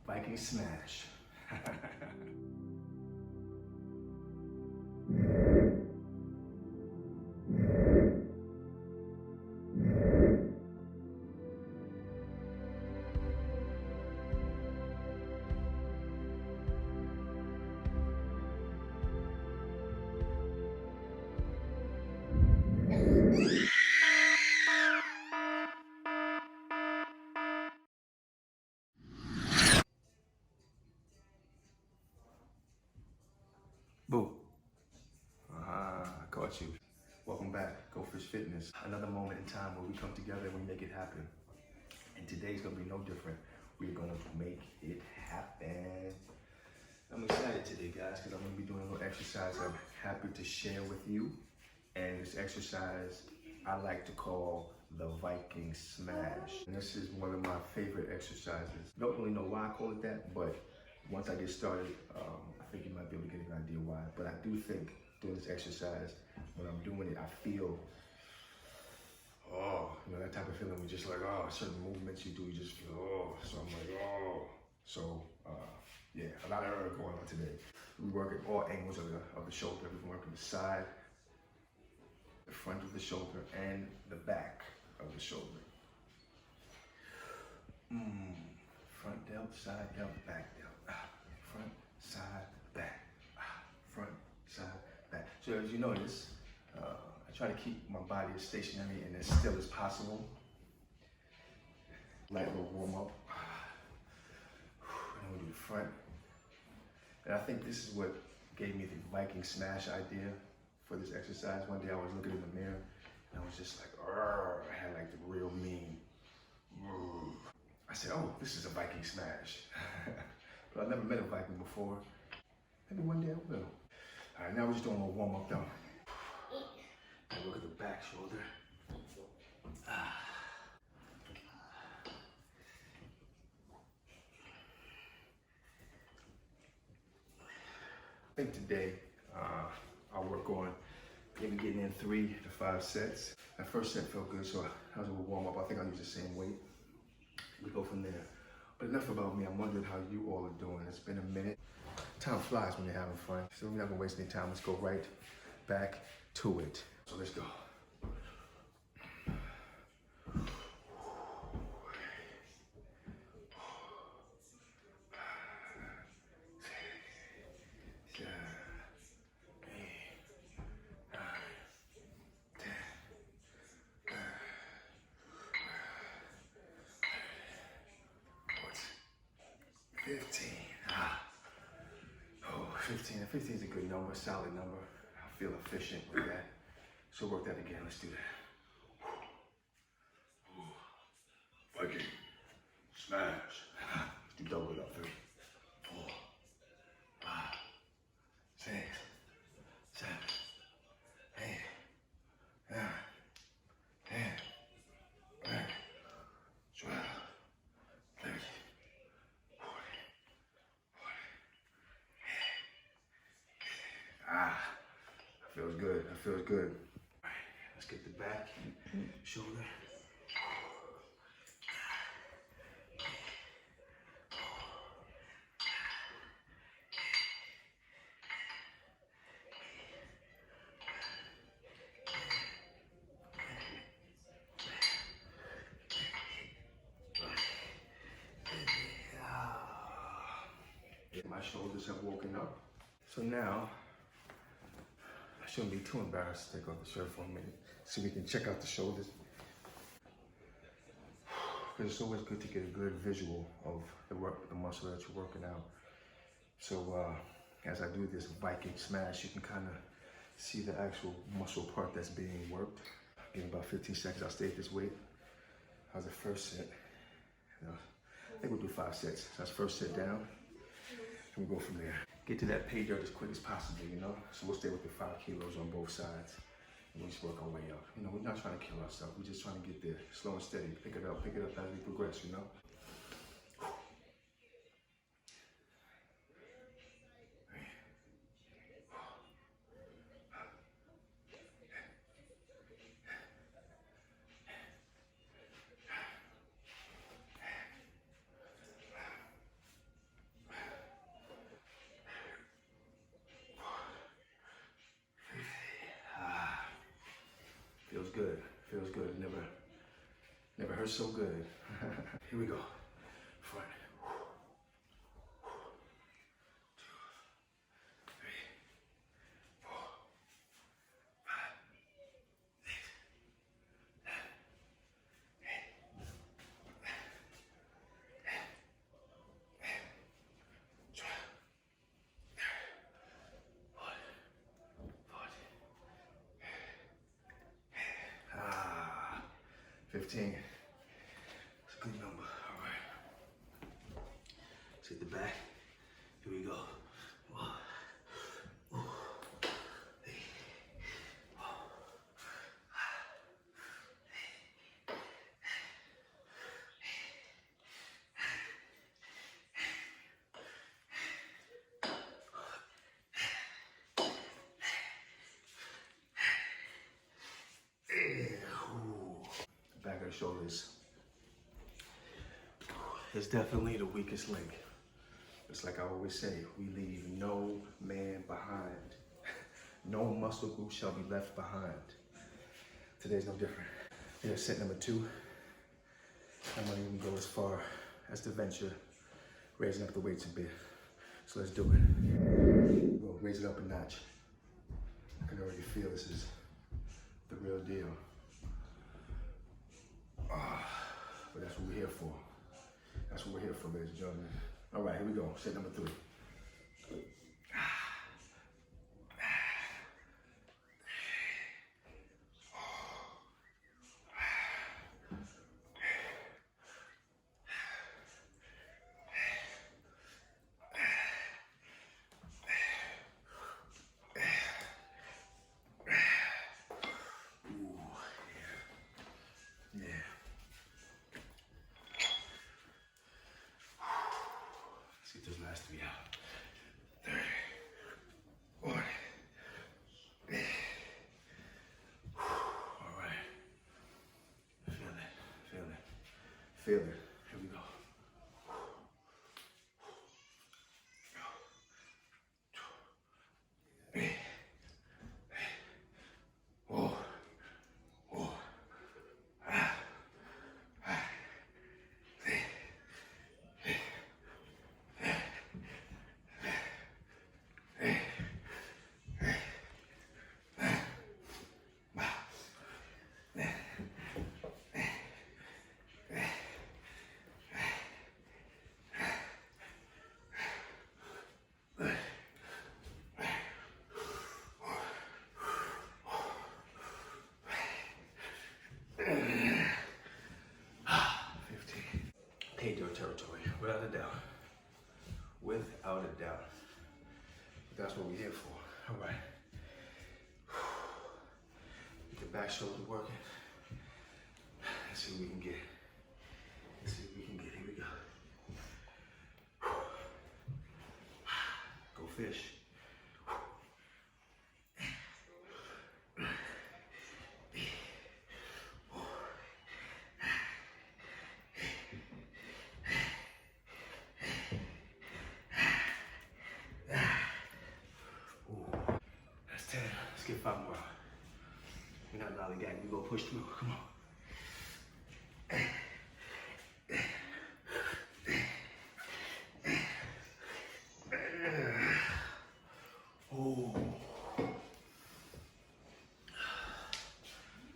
Viking Smash. Boo. Caught you. Welcome back, Goe Fish Fitness. Another moment in time where we come together and we make it happen. And today's gonna be no different. We're gonna make it happen. I'm excited today, guys, because I'm gonna be doing a little exercise I'm happy to share with you. And this exercise I like to call the Viking Smash. And this is one of my favorite exercises. Don't really know why I call it that, but once I get started, I think you might be able to get an idea why. But I do think doing this exercise, when I'm doing it, I feel, that type of feeling where just like, certain movements you do, you just feel, so I'm like, So, yeah, a lot of error going on today. We're working all angles of the shoulder. We're working the side, the front of the shoulder, and the back of the shoulder. Front delt, side delt, back delt. Front, side, back. Front, side, back. So as you notice, I try to keep my body as stationary and as still as possible. Light little warm up. And then we do the front. And I think this is what gave me the Viking Smash idea for this exercise. One day I was looking in the mirror and I was just like, I had like the real mean. I said, this is a Viking Smash. But I've never met a Viking before. Maybe one day I will. All right, now we're just doing a little warm up though. And look at the back shoulder. I think today I'll work on maybe getting in 3 to 5 sets. That first set felt good, so that was a little warm up. I think I'll use the same weight. We go from there. But enough about me. I'm wondering how you all are doing. It's been a minute. Time flies when you're having fun. So we're not gonna waste any time. Let's go right back to it. So let's go. What's 15? 15. 15 is a good number, solid number. I feel efficient with that. So work that again. Let's do that. Viking Smash. Let's do double it up. 3, 4, 5, 6, 7, 8, 9, 10, 11, 12, 13, 14, 15. Feels good. That feels good. All right, let's get the back, shoulder. My shoulders have woken up. So now, I shouldn't be too embarrassed to take off the shirt for a minute so we can check out the shoulders. Because it's always good to get a good visual of the muscle that you're working out. So as I do this Viking Smash, you can kind of see the actual muscle part that's being worked. In about 15 seconds, I'll stay at this weight. How's the first set? I think we'll do 5 sets. So that's first set down. And we'll go from there. Get to that pay dirt as quick as possible, So we'll stay with the 5 kilos on both sides. And we just work our way up. We're not trying to kill ourselves. We're just trying to get there. Slow and steady. Pick it up as we progress, good. Feels good. Never hurt so good. Here we go. Front. 15. It's a good number. All right. Let's hit the back. Here we go. Back of the shoulders is definitely the weakest link. It's like I always say, we leave no man behind. No muscle group shall be left behind. Today's no different. Here's set number 2. I'm gonna even go as far as to venture raising up the weights a bit. So let's do it. We'll raise it up a notch. I can already feel this is the real deal. But that's what we're here for. That's what we're here for, ladies and gentlemen. All right, here we go. Set number 3. Those last 3 out. 30, 40. All right. Feel it, feel it, feel it. Here we go. Pay dirt territory, without a doubt. Without a doubt. But that's what we're here for. All right. Get the back shoulder working. Let's see what we can get. Let's see what we can get. Here we go. Go fish. Let's get 5 more. We're not lollygagging, we go push through. Come on. Oh.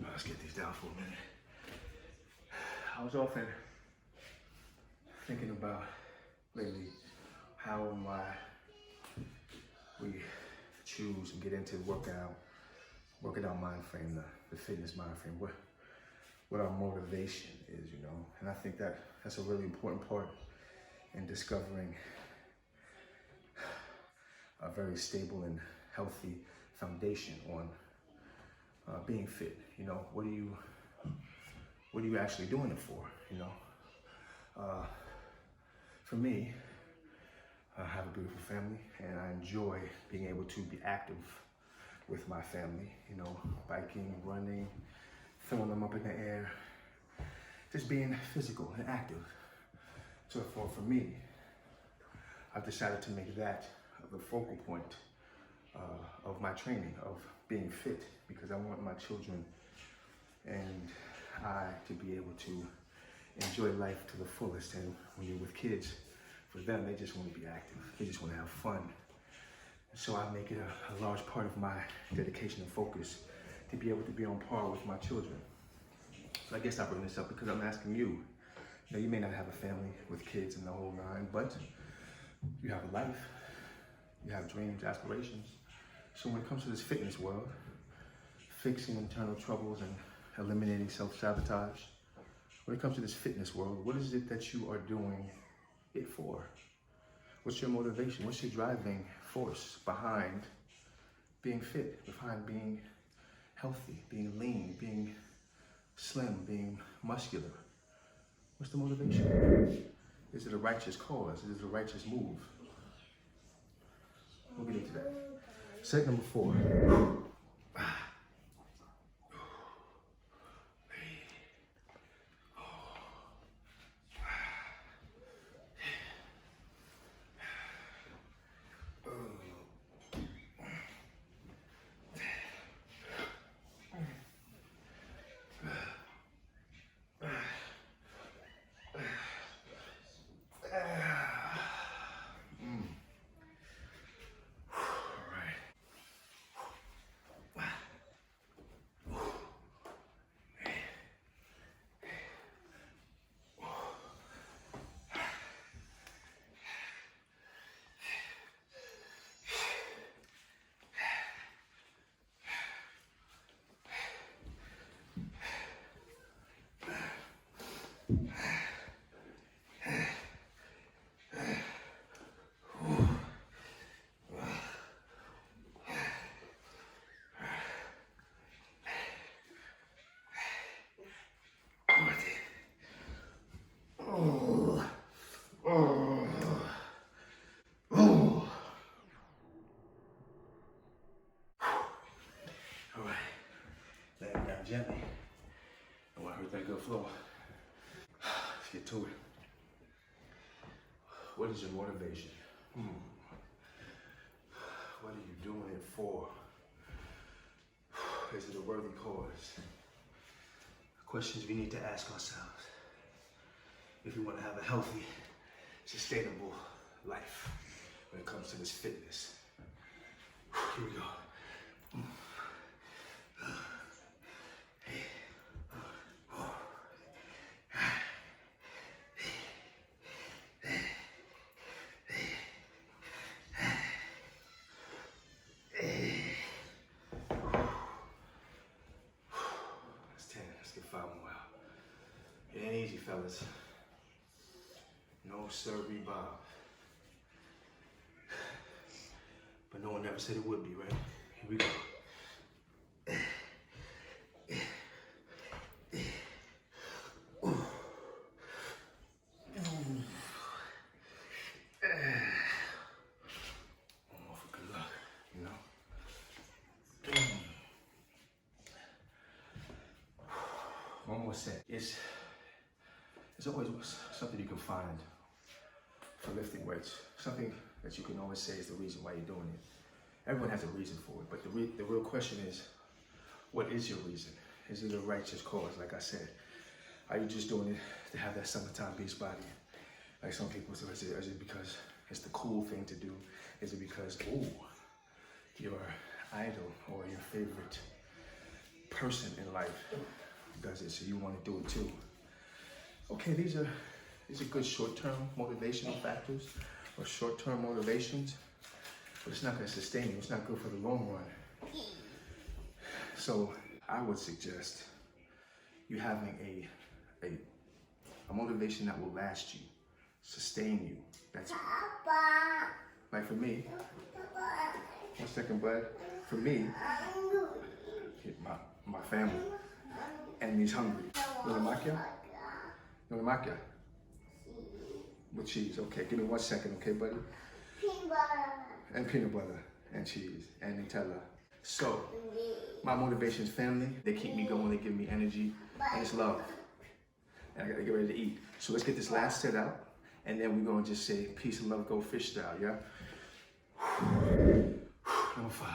Let's get these down for a minute. I was often thinking about lately how and why we choose and get into working out mind frame, the fitness mind frame, what our motivation is, you know. And I think that's a really important part in discovering a very stable and healthy foundation on being fit. You know, what are you actually doing it for? You know, for me, I have a beautiful family, and I enjoy being able to be active with my family, you know, biking, running, throwing them up in the air, just being physical and active. So for me, I've decided to make that the focal point of my training, of being fit, because I want my children and to be able to enjoy life to the fullest. And when you're with kids, for them, they just want to be active. They just want to have fun. So I make it a large part of my dedication and focus to be able to be on par with my children. So I guess I bring this up because I'm asking you. You know, you may not have a family with kids and the whole nine, but you have a life. You have dreams, aspirations. So when it comes to this fitness world, fixing internal troubles and eliminating self-sabotage, when it comes to this fitness world, what is it that you are doing it for? What's your motivation? What's your driving force behind being fit, behind being healthy, being lean, being slim, being muscular? What's the motivation? Is it a righteous cause? Is it a righteous move? We'll get into that. Set number 4. Gently. I want to hurt that good flow. Let's get to it. What is your motivation? What are you doing it for? Is it a worthy cause? Questions we need to ask ourselves if we want to have a healthy, sustainable life when it comes to this fitness. Here we go. It ain't easy, fellas. No sirree, Bob. But no one ever said it would be, right? Here we go. One more for good luck, you know? One more set. It's always something you can find for lifting weights. Something that you can always say is the reason why you're doing it. Everyone has a reason for it, but the real question is, what is your reason? Is it a righteous cause, like I said? Are you just doing it to have that summertime beach body? Like some people say, is it because it's the cool thing to do? Is it because, your idol or your favorite person in life does it, so you want to do it too? Okay, these are good short-term motivational factors or short-term motivations, but it's not going to sustain you. It's not good for the long run. So I would suggest you having a motivation that will last you, sustain you. That's like for me. 1 second, bud. For me, my family, enemy's hungry. You want a macchia? You want a macchia? With cheese. Okay, give me 1 second, okay, buddy? Peanut butter. And peanut butter and cheese and Nutella. So, my motivation is family. They keep me going. They give me energy, and it's love. And I gotta get ready to eat. So let's get this last set out, and then we're gonna just say peace and love, Goe Fish style, yeah? Number 5.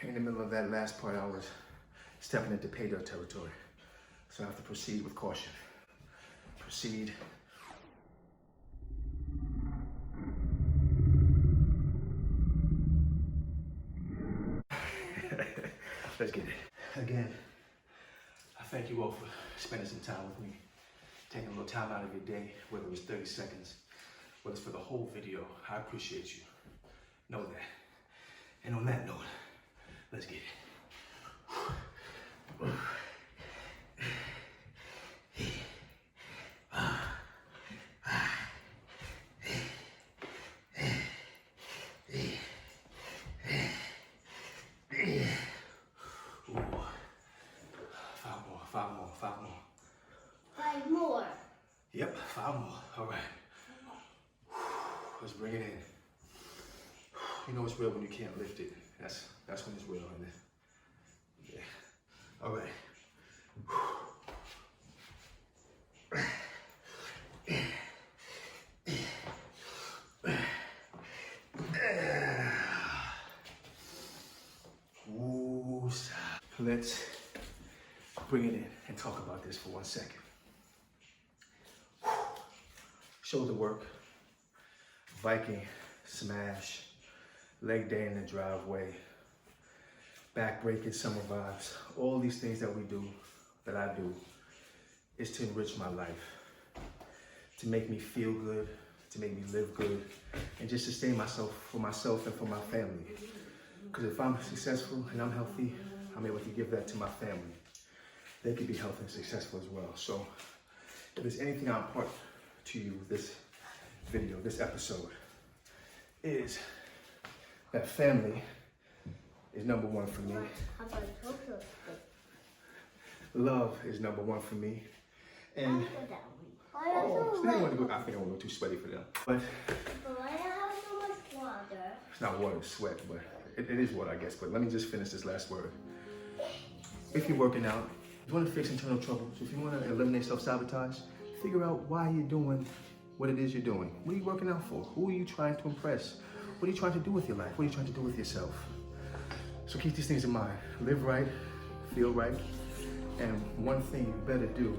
in the middle of that last part, I was stepping into pay dirt territory. So I have to proceed with caution. Proceed. Let's get it. Again, I thank you all for spending some time with me. Taking a little time out of your day, whether it's 30 seconds, whether it's for the whole video. I appreciate you. Know that. And on that note, let's get it. Five more. Yep, 5 more. All right. Let's bring it in. You know it's real when you can't lift it. That's when it's real, isn't it? Yeah. All right. Let's bring it in and talk about this for 1 second. Shoulder work, Viking Smash, leg day in the driveway, back breaking summer vibes. All these things that we do, that I do, is to enrich my life, to make me feel good, to make me live good, and just sustain myself and for my family. Because if I'm successful and I'm healthy, I'm able to give that to my family. They can be healthy and successful as well. So if there's anything I impart to you this video, this episode, is that family is number one for me. Love is number one for me. And I think I want to go too sweaty for them. But I have so much water. It's not water, it's sweat, but it is water, I guess. But let me just finish this last word. If you're working out, you want to fix internal troubles, if you want to eliminate self-sabotage, figure out why you're doing what it is you're doing. What are you working out for? Who are you trying to impress? What are you trying to do with your life? What are you trying to do with yourself? So keep these things in mind. Live right, feel right, and one thing you better do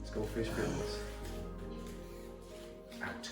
is Goe Fish Fitness. Out.